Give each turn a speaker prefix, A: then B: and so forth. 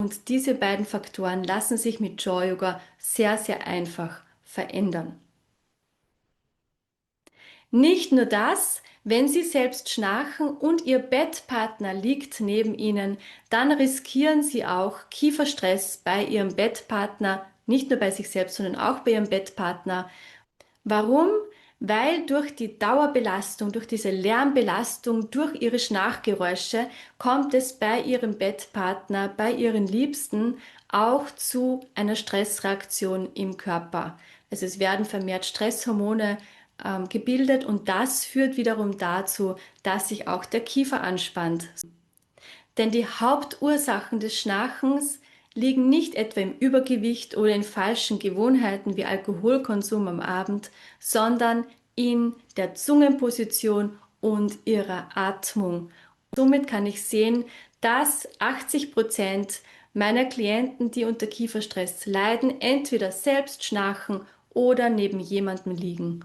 A: Und diese beiden Faktoren lassen sich mit Joy Yoga sehr, sehr einfach verändern. Nicht nur das, wenn Sie selbst schnarchen und Ihr Bettpartner liegt neben Ihnen, dann riskieren Sie auch Kieferstress bei Ihrem Bettpartner, nicht nur bei sich selbst, sondern auch bei Ihrem Bettpartner. Warum? Weil durch die Dauerbelastung, durch diese Lärmbelastung, durch Ihre Schnarchgeräusche kommt es bei Ihrem Bettpartner, bei Ihren Liebsten auch zu einer Stressreaktion im Körper. Also es werden vermehrt Stresshormone gebildet und das führt wiederum dazu, dass sich auch der Kiefer anspannt. Denn die Hauptursachen des Schnarchens liegen nicht etwa im Übergewicht oder in falschen Gewohnheiten wie Alkoholkonsum am Abend, sondern in der Zungenposition und ihrer Atmung. Somit kann ich sehen, dass 80% meiner Klienten, die unter Kieferstress leiden, entweder selbst schnarchen oder neben jemandem liegen.